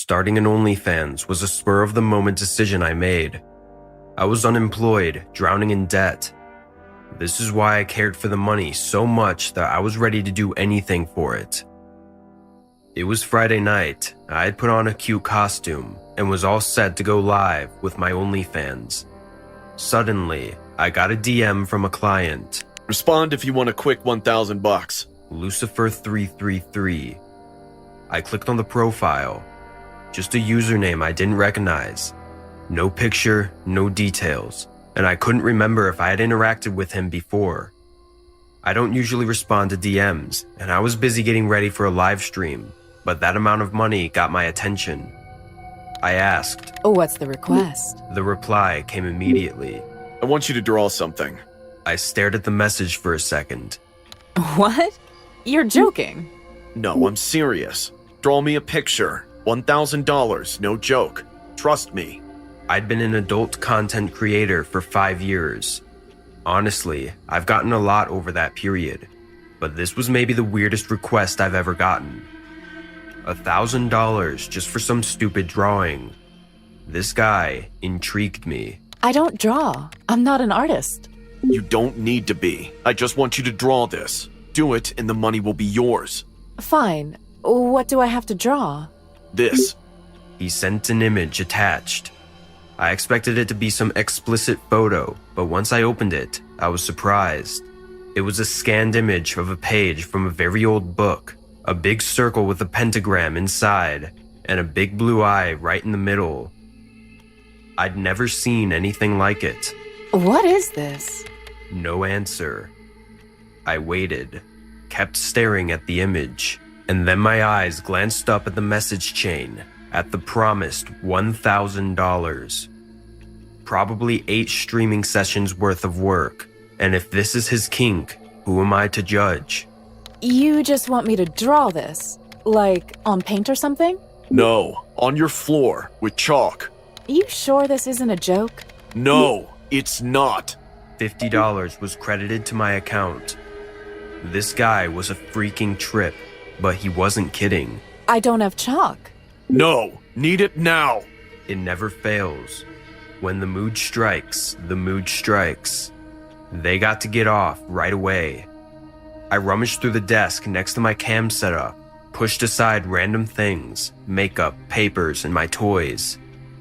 Starting an OnlyFans was a spur-of-the-moment decision I made. I was unemployed, drowning in debt. This is why I cared for the money so much that I was ready to do anything for it. It was Friday night. I had put on a cute costume and was all set to go live with my OnlyFans. Suddenly, I got a DM from a client. Respond if you want a quick $1,000. Lucifer333. I clicked on the profile. Just a username I didn't recognize. No picture, no details, and I couldn't remember if I had interacted with him before. I don't usually respond to DMs, and I was busy getting ready for a live stream, but that amount of money got my attention. I asked. What's the request? The reply came immediately. I want you to draw something. I stared at the message for a second. What? You're joking. No, I'm serious. Draw me a picture. $1,000, no joke. Trust me. I'd been an adult content creator for 5 years. Honestly, I've gotten a lot over that period, but this was maybe the weirdest request I've ever gotten. $1,000 just for some stupid drawing. This guy intrigued me. I don't draw. I'm not an artist. You don't need to be. I just want you to draw this. Do it and the money will be yours. Fine. What do I have to draw? This. He sent an image attached. I expected it to be some explicit photo, but once I opened it, I was surprised. It was a scanned image of a page from a very old book, a big circle with a pentagram inside, and a big blue eye right in the middle. I'd never seen anything like it. What is this? No answer. I waited, kept staring at the image, and then my eyes glanced up at the message chain, at the promised $1,000. Probably 8 streaming sessions worth of work, and if this is his kink, who am I to judge? You just want me to draw this? Like, on paint or something? No, on your floor, with chalk. You sure this isn't a joke? No, it's not. $50 was credited to my account. This guy was a freaking trip, but he wasn't kidding. I don't have chalk. No, need it now. It never fails. When the mood strikes, the mood strikes. They got to get off right away. I rummaged through the desk next to my cam setup, pushed aside random things, makeup, papers, and my toys.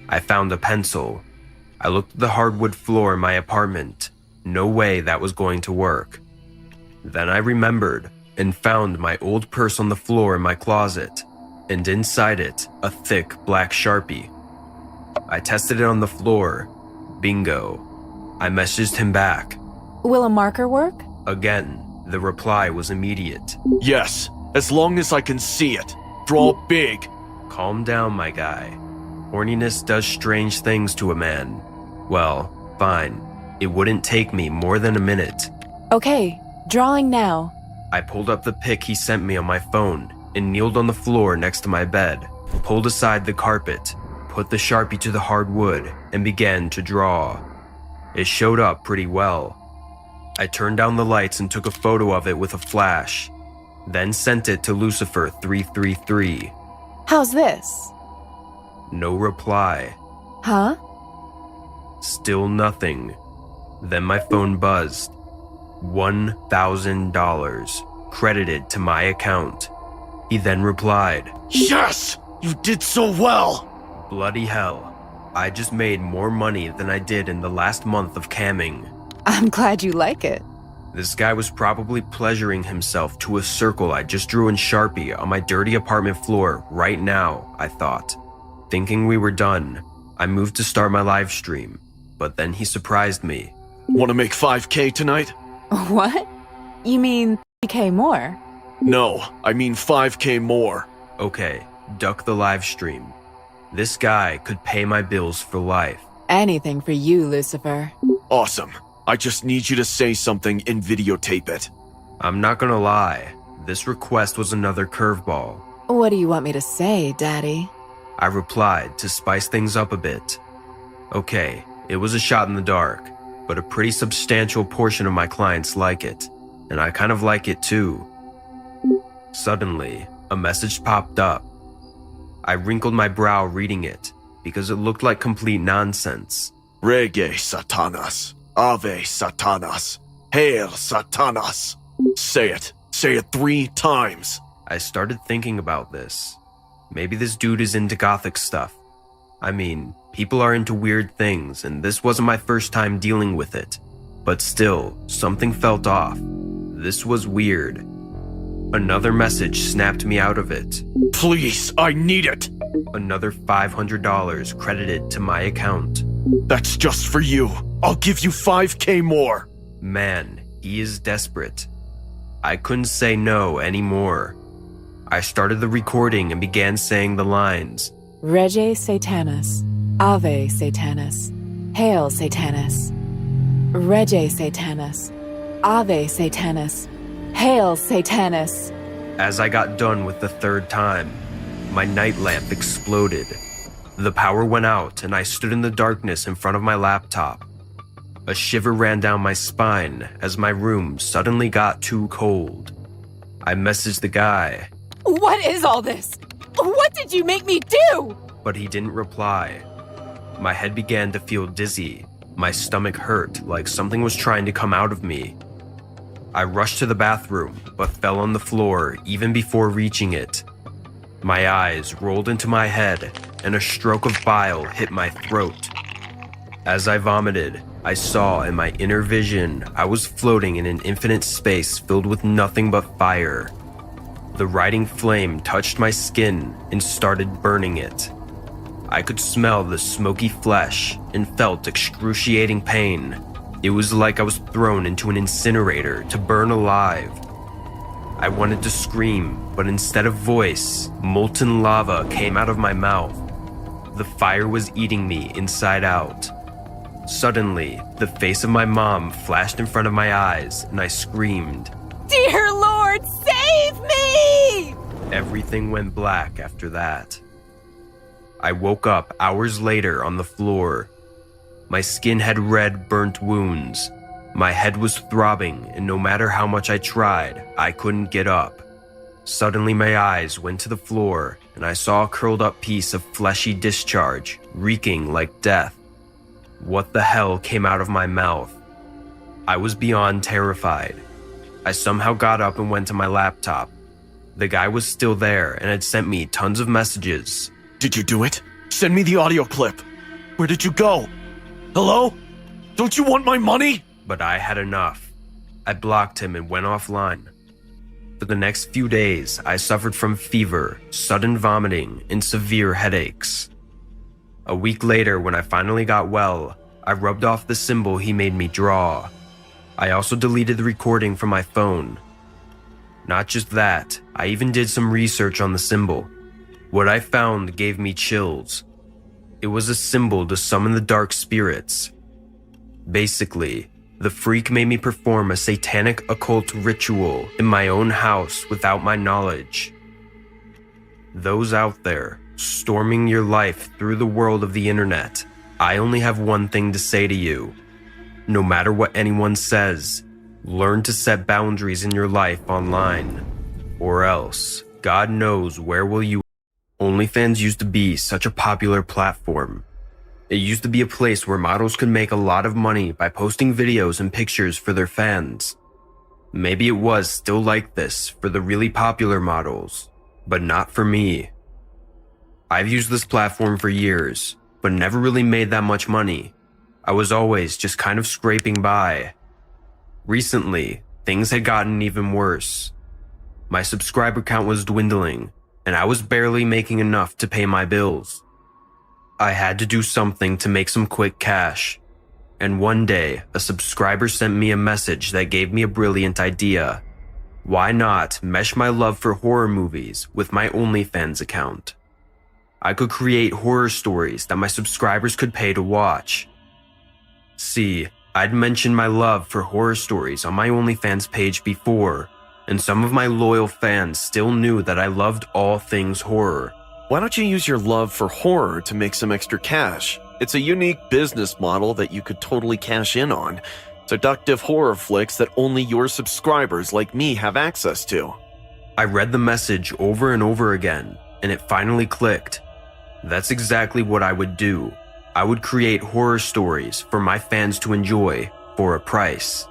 I found a pencil. I looked at the hardwood floor in my apartment. No way that was going to work. Then I remembered and found my old purse on the floor in my closet, and inside it, a thick black Sharpie. I tested it on the floor. Bingo. I messaged him back. Will a marker work? Again, the reply was immediate. Yes, as long as I can see it. Draw big. Calm down, my guy. Horniness does strange things to a man. Well, fine. It wouldn't take me more than a minute. Okay, drawing now. I pulled up the pic he sent me on my phone and kneeled on the floor next to my bed, pulled aside the carpet, put the Sharpie to the hardwood, and began to draw. It showed up pretty well. I turned down the lights and took a photo of it with a flash, then sent it to Lucifer333. How's this? No reply. Huh? Still nothing. Then my phone buzzed. $1,000 credited to my account. He then replied, Yes! You did so well! Bloody hell. I just made more money than I did in the last month of camming. I'm glad you like it. This guy was probably pleasuring himself to a circle I just drew in Sharpie on my dirty apartment floor right now, I thought. Thinking we were done, I moved to start my live stream, but then he surprised me. Want to make 5K tonight? What? You mean 3K more? No, I mean 5K more. Okay, duck the live stream. This guy could pay my bills for life. Anything for you, Lucifer. Awesome. I just need you to say something and videotape it. I'm not gonna lie, this request was another curveball. What do you want me to say, Daddy? I replied to spice things up a bit. Okay, it was a shot in the dark, but a pretty substantial portion of my clients like it, and I kind of like it too. Suddenly, a message popped up. I wrinkled my brow reading it because it looked like complete nonsense. Rege Satanas, Ave Satanas, Hail Satanas. Say it 3 times. I started thinking about this. Maybe this dude is into gothic stuff. I mean, people are into weird things, and this wasn't my first time dealing with it. But still, something felt off. This was weird. Another message snapped me out of it. Please, I need it. Another $500 credited to my account. That's just for you. I'll give you $5,000 more. Man, he is desperate. I couldn't say no anymore. I started the recording and began saying the lines. Rege Satanas, Ave Satanas, Hail Satanas. Rege Satanas, Ave Satanas, Hail Satanas. As I got done with the 3rd time, my night lamp exploded. The power went out and I stood in the darkness in front of my laptop. A shiver ran down my spine as my room suddenly got too cold. I messaged the guy. What is all this? What did you make me do? But he didn't reply. My head began to feel dizzy. My stomach hurt like something was trying to come out of me. I rushed to the bathroom, but fell on the floor even before reaching it. My eyes rolled into my head, and a stroke of bile hit my throat. As I vomited, I saw in my inner vision I was floating in an infinite space filled with nothing but fire. The writhing flame touched my skin and started burning it. I could smell the smoky flesh and felt excruciating pain. It was like I was thrown into an incinerator to burn alive. I wanted to scream, but instead of voice, molten lava came out of my mouth. The fire was eating me inside out. Suddenly, the face of my mom flashed in front of my eyes, and I screamed. Dear Lord, save me! Everything went black after that. I woke up hours later on the floor. My skin had red, burnt wounds. My head was throbbing, and no matter how much I tried, I couldn't get up. Suddenly, my eyes went to the floor, and I saw a curled up piece of fleshy discharge, reeking like death. What the hell came out of my mouth? I was beyond terrified. I somehow got up and went to my laptop. The guy was still there and had sent me tons of messages. Did you do it? Send me the audio clip. Where did you go? Hello? Don't you want my money? But I had enough. I blocked him and went offline. For the next few days, I suffered from fever, sudden vomiting, and severe headaches. A week later, when I finally got well, I rubbed off the symbol he made me draw. I also deleted the recording from my phone. Not just that, I even did some research on the symbol. What I found gave me chills. It was a symbol to summon the dark spirits. Basically, the freak made me perform a satanic occult ritual in my own house without my knowledge. Those out there, storming your life through the world of the internet, I only have one thing to say to you. No matter what anyone says, learn to set boundaries in your life online. Or else, God knows where will you. OnlyFans used to be such a popular platform. It used to be a place where models could make a lot of money by posting videos and pictures for their fans. Maybe it was still like this for the really popular models, but not for me. I've used this platform for years, but never really made that much money. I was always just kind of scraping by. Recently, things had gotten even worse. My subscriber count was dwindling, and I was barely making enough to pay my bills. I had to do something to make some quick cash, and one day, a subscriber sent me a message that gave me a brilliant idea. Why not mesh my love for horror movies with my OnlyFans account? I could create horror stories that my subscribers could pay to watch. See, I'd mentioned my love for horror stories on my OnlyFans page before, and some of my loyal fans still knew that I loved all things horror. Why don't you use your love for horror to make some extra cash? It's a unique business model that you could totally cash in on. Seductive horror flicks that only your subscribers like me have access to. I read the message over and over again, and it finally clicked. That's exactly what I would do. I would create horror stories for my fans to enjoy for a price.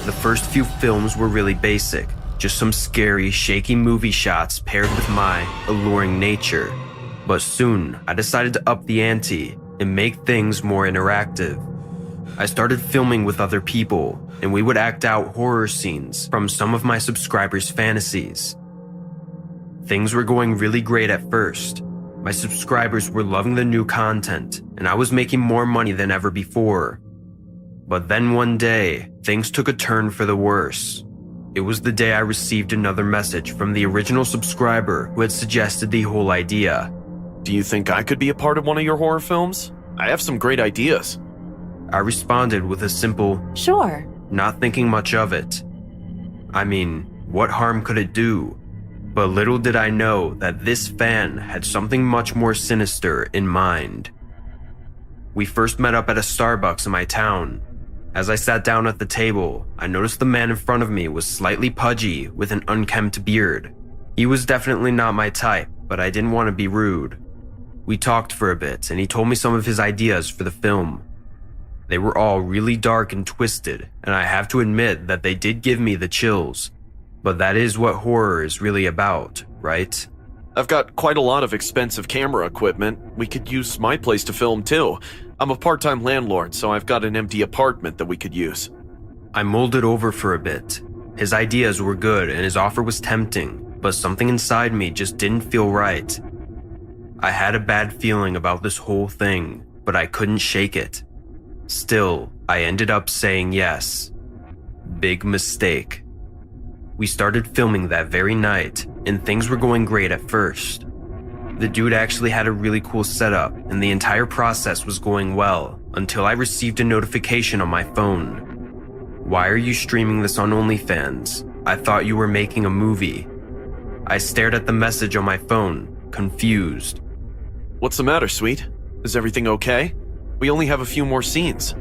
The first few films were really basic, just some scary, shaky movie shots paired with my alluring nature. But soon, I decided to up the ante and make things more interactive. I started filming with other people, and we would act out horror scenes from some of my subscribers' fantasies. Things were going really great at first. My subscribers were loving the new content, and I was making more money than ever before. But then one day, things took a turn for the worse. It was the day I received another message from the original subscriber who had suggested the whole idea. Do you think I could be a part of one of your horror films? I have some great ideas. I responded with a simple, Sure. not thinking much of it. I mean, what harm could it do? But little did I know that this fan had something much more sinister in mind. We first met up at a Starbucks in my town. As I sat down at the table, I noticed the man in front of me was slightly pudgy with an unkempt beard. He was definitely not my type, but I didn't want to be rude. We talked for a bit, and he told me some of his ideas for the film. They were all really dark and twisted, and I have to admit that they did give me the chills. But that is what horror is really about, right? I've got quite a lot of expensive camera equipment. We could use my place to film too. I'm a part-time landlord, so I've got an empty apartment that we could use. I mulled it over for a bit. His ideas were good and his offer was tempting, but something inside me just didn't feel right. I had a bad feeling about this whole thing, but I couldn't shake it. Still, I ended up saying yes. Big mistake. We started filming that very night, and things were going great at first. The dude actually had a really cool setup, and the entire process was going well, until I received a notification on my phone. Why are you streaming this on OnlyFans? I thought you were making a movie. I stared at the message on my phone, confused. What's the matter, sweet? Is everything okay? We only have a few more scenes.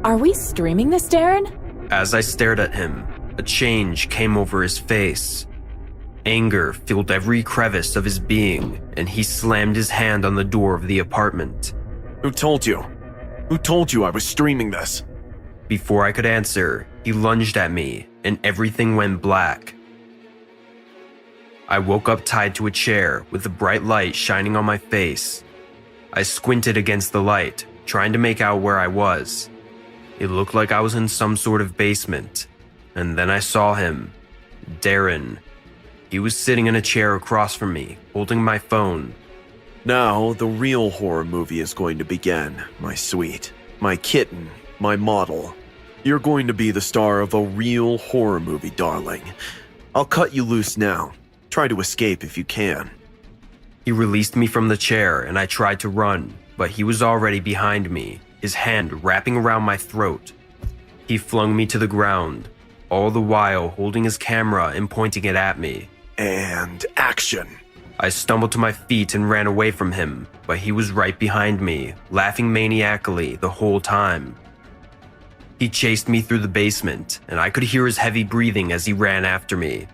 Are we streaming this, Darren? As I stared at him, a change came over his face. Anger filled every crevice of his being, and he slammed his hand on the door of the apartment. Who told you? Who told you I was streaming this? Before I could answer, he lunged at me, and everything went black. I woke up tied to a chair with the bright light shining on my face. I squinted against the light, trying to make out where I was. It looked like I was in some sort of basement. And then I saw him, Darren. He was sitting in a chair across from me, holding my phone. Now, the real horror movie is going to begin, my sweet. My kitten, my model. You're going to be the star of a real horror movie, darling. I'll cut you loose now. Try to escape if you can. He released me from the chair and I tried to run, but he was already behind me, his hand wrapping around my throat. He flung me to the ground, all the while holding his camera and pointing it at me. And action. I stumbled to my feet and ran away from him, but he was right behind me, laughing maniacally the whole time. He chased me through the basement, and I could hear his heavy breathing as he ran after me.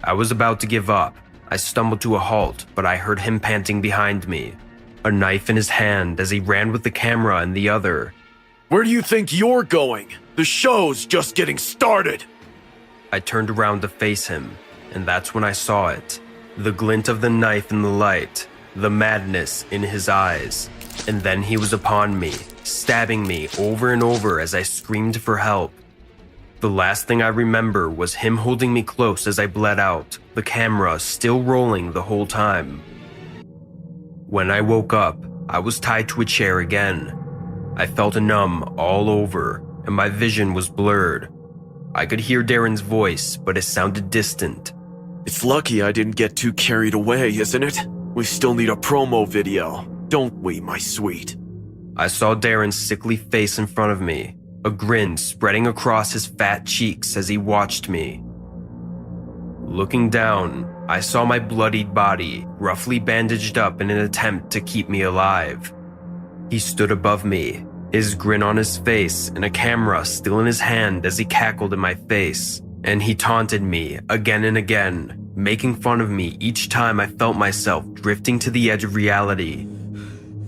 I was about to give up. I stumbled to a halt, but I heard him panting behind me, a knife in his hand as he ran with the camera in the other. Where do you think you're going? The show's just getting started. I turned around to face him, and that's when I saw it. The glint of the knife in the light, the madness in his eyes. And then he was upon me, stabbing me over and over as I screamed for help. The last thing I remember was him holding me close as I bled out, the camera still rolling the whole time. When I woke up, I was tied to a chair again. I felt numb all over, and my vision was blurred. I could hear Darren's voice, but it sounded distant. It's lucky I didn't get too carried away, isn't it? We still need a promo video, don't we, my sweet? I saw Darren's sickly face in front of me, a grin spreading across his fat cheeks as he watched me. Looking down, I saw my bloodied body, roughly bandaged up in an attempt to keep me alive. He stood above me, his grin on his face and a camera still in his hand as he cackled in my face, and he taunted me again and again. making fun of me each time I felt myself drifting to the edge of reality.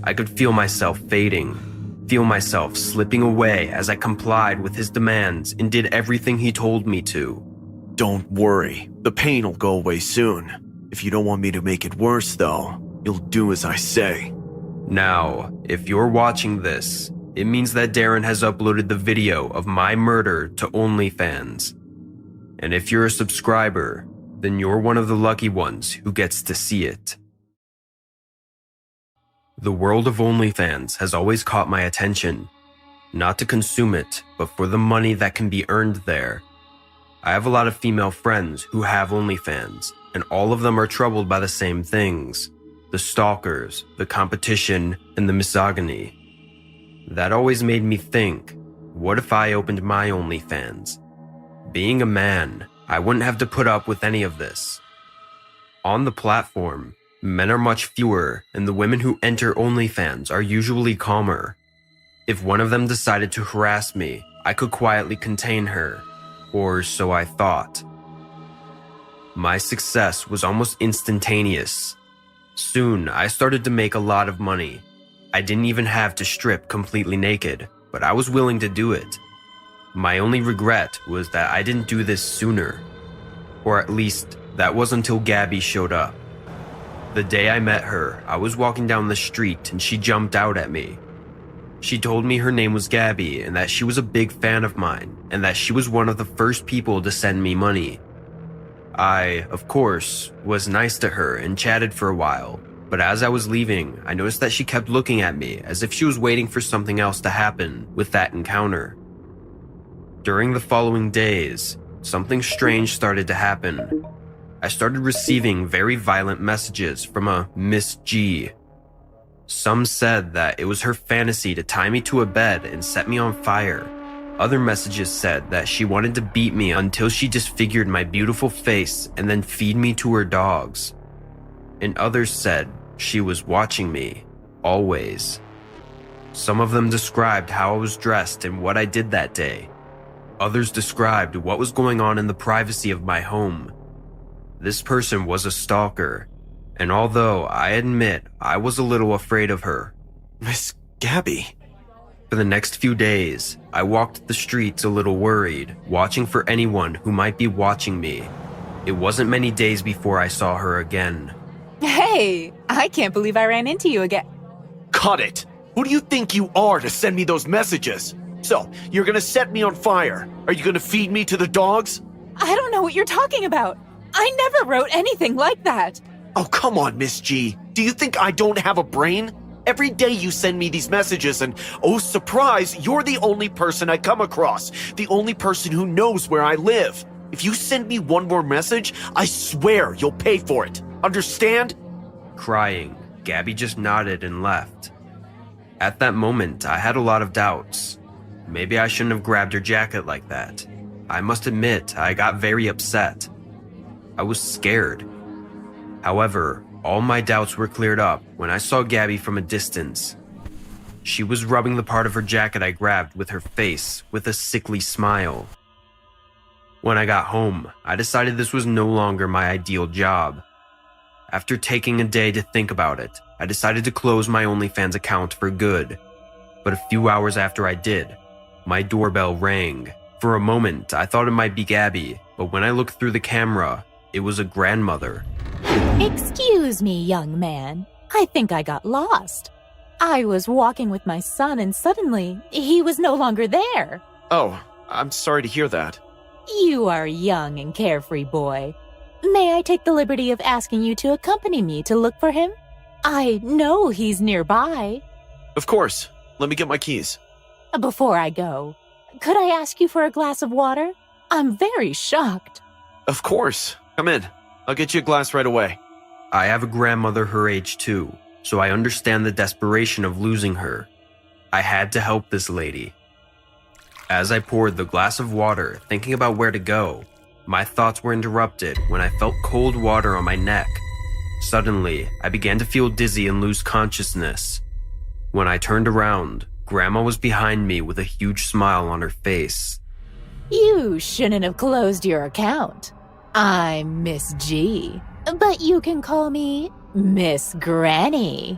I could feel myself fading, feel myself slipping away as I complied with his demands and did everything he told me to. Don't worry, the pain will go away soon. If you don't want me to make it worse, though, you'll do as I say. Now, if you're watching this, it means that Darren has uploaded the video of my murder to OnlyFans. And if you're a subscriber, then you're one of the lucky ones who gets to see it. The world of OnlyFans has always caught my attention, not to consume it, but for the money that can be earned there. I have a lot of female friends who have OnlyFans, and all of them are troubled by the same things: the stalkers, the competition, and the misogyny. That always made me think, what if I opened my OnlyFans? Being a man, I wouldn't have to put up with any of this. On the platform, men are much fewer, and the women who enter OnlyFans are usually calmer. If one of them decided to harass me, I could quietly contain her, or so I thought. My success was almost instantaneous. Soon, I started to make a lot of money. I didn't even have to strip completely naked, but I was willing to do it. My only regret was that I didn't do this sooner. Or at least, that was until Gabby showed up. The day I met her, I was walking down the street and she jumped out at me. She told me her name was Gabby and that she was a big fan of mine and that she was one of the first people to send me money. I, of course, was nice to her and chatted for a while, but as I was leaving, I noticed that she kept looking at me as if she was waiting for something else to happen with that encounter. During the following days, something strange started to happen. I started receiving very violent messages from a Miss G. Some said that it was her fantasy to tie me to a bed and set me on fire. Other messages said that she wanted to beat me until she disfigured my beautiful face and then feed me to her dogs. And others said she was watching me, always. Some of them described how I was dressed and what I did that day. Others described what was going on in the privacy of my home. This person was a stalker, and although I admit I was a little afraid of her. Miss Gabby? For the next few days, I walked the streets a little worried, watching for anyone who might be watching me. It wasn't many days before I saw her again. Hey, I can't believe I ran into you again. Cut it! Who do you think you are to send me those messages? So, you're gonna set me on fire? Are you gonna feed me to the dogs? I don't know what you're talking about. I never wrote anything like that. Oh, come on, Miss G. Do you think I don't have a brain? Every day you send me these messages and, oh surprise, you're the only person I come across. The only person who knows where I live. If you send me one more message, I swear you'll pay for it. Understand? Crying, Gabby just nodded and left. At that moment, I had a lot of doubts. Maybe I shouldn't have grabbed her jacket like that. I must admit, I got very upset. I was scared. However, all my doubts were cleared up when I saw Gabby from a distance. She was rubbing the part of her jacket I grabbed with her face with a sickly smile. When I got home, I decided this was no longer my ideal job. After taking a day to think about it, I decided to close my OnlyFans account for good. But a few hours after I did, my doorbell rang. For a moment, I thought it might be Gabby, but when I looked through the camera, it was a grandmother. Excuse me, young man. I think I got lost. I was walking with my son and suddenly he was no longer there. Oh, I'm sorry to hear that. You are a young and carefree boy. May I take the liberty of asking you to accompany me to look for him? I know he's nearby. Of course. Let me get my keys. Before I go, could I ask you for a glass of water? I'm very shocked. Of course. Come in. I'll get you a glass right away. I have a grandmother her age too, so I understand the desperation of losing her. I had to help this lady. As I poured the glass of water, thinking about where to go, my thoughts were interrupted when I felt cold water on my neck. Suddenly, I began to feel dizzy and lose consciousness. When I turned around, Grandma was behind me with a huge smile on her face. You shouldn't have closed your account. I'm Miss G, but you can call me Miss Granny.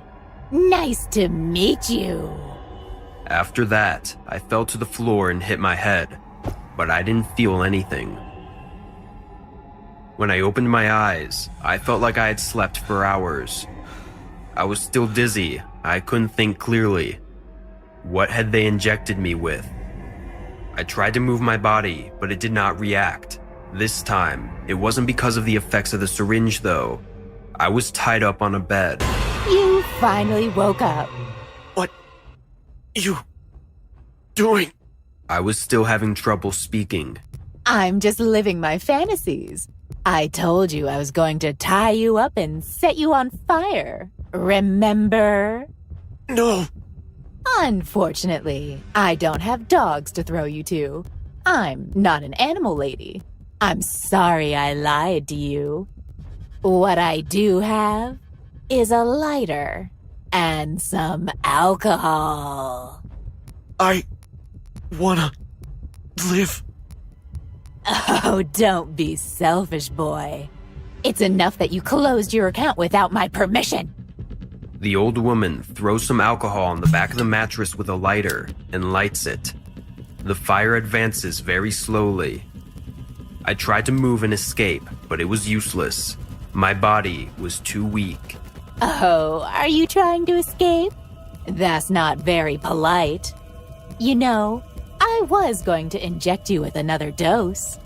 Nice to meet you. After that, I fell to the floor and hit my head, but I didn't feel anything. When I opened my eyes, I felt like I had slept for hours. I was still dizzy. I couldn't think clearly. What had they injected me with? I tried to move my body, but it did not react. This time, it wasn't because of the effects of the syringe, though. I was tied up on a bed. You finally woke up. What you doing? I was still having trouble speaking. I'm just living my fantasies. I told you I was going to tie you up and set you on fire. Remember? No. Unfortunately, I don't have dogs to throw you to. I'm not an animal lady. I'm sorry I lied to you. What I do have is a lighter and some alcohol. I wanna live. Oh, don't be selfish, boy. It's enough that you closed your account without my permission. The old woman throws some alcohol on the back of the mattress with a lighter and lights it. The fire advances very slowly. I tried to move and escape, but it was useless. My body was too weak. Oh, are you trying to escape? That's not very polite. You know, I was going to inject you with another dose,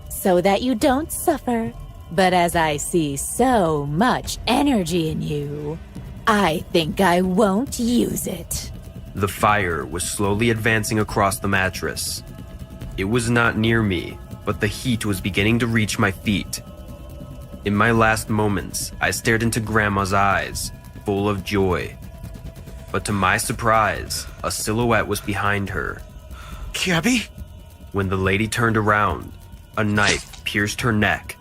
so that you don't suffer. But as I see so much energy in you, I think I won't use it. The fire was slowly advancing across the mattress. It was not near me, but the heat was beginning to reach my feet. In my last moments, I stared into Grandma's eyes, full of joy. But to my surprise, a silhouette was behind her. Gabby? When the lady turned around, a knife pierced her neck.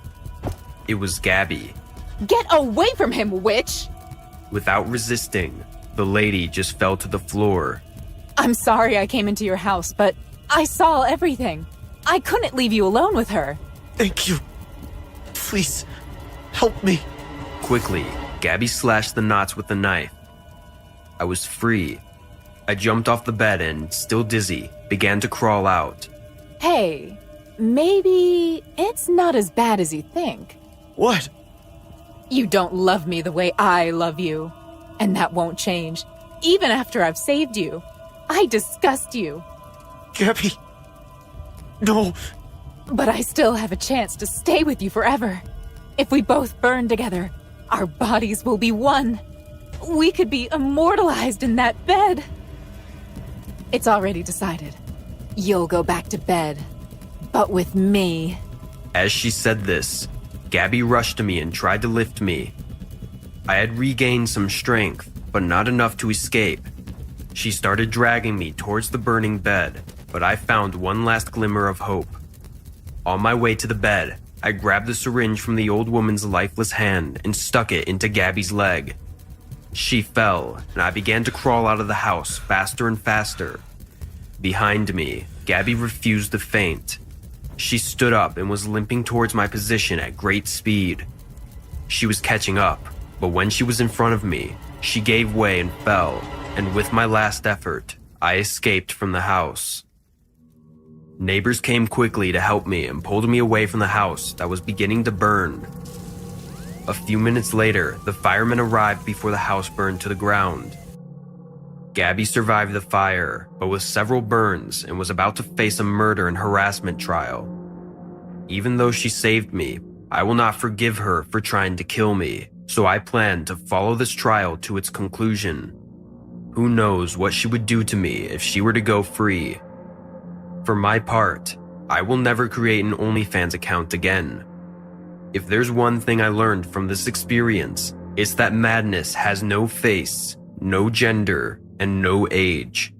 It was Gabby. Get away from him, witch! Without resisting, the lady just fell to the floor. I'm sorry I came into your house, but I saw everything. I couldn't leave you alone with her. Thank you. Please, help me. Quickly, Gabby slashed the knots with the knife. I was free. I jumped off the bed and, still dizzy, began to crawl out. Hey, maybe it's not as bad as you think. What? You don't love me the way I love you. And that won't change, even after I've saved you. I disgust you. Gabby. No. But I still have a chance to stay with you forever. If we both burn together, our bodies will be one. We could be immortalized in that bed. It's already decided. You'll go back to bed, but with me. As she said this, Gabby rushed to me and tried to lift me. I had regained some strength, but not enough to escape. She started dragging me towards the burning bed, but I found one last glimmer of hope. On my way to the bed, I grabbed the syringe from the old woman's lifeless hand and stuck it into Gabby's leg. She fell, and I began to crawl out of the house faster and faster. Behind me, Gabby refused to faint. She stood up and was limping towards my position at great speed. She was catching up, but when she was in front of me, she gave way and fell, and with my last effort, I escaped from the house. Neighbors came quickly to help me and pulled me away from the house that was beginning to burn. A few minutes later, the firemen arrived before the house burned to the ground. Gabby survived the fire, but with several burns and was about to face a murder and harassment trial. Even though she saved me, I will not forgive her for trying to kill me, so I plan to follow this trial to its conclusion. Who knows what she would do to me if she were to go free. For my part, I will never create an OnlyFans account again. If there's one thing I learned from this experience, it's that madness has no face, no gender, and no age.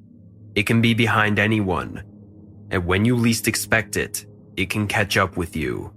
It can be behind anyone, and when you least expect it, it can catch up with you.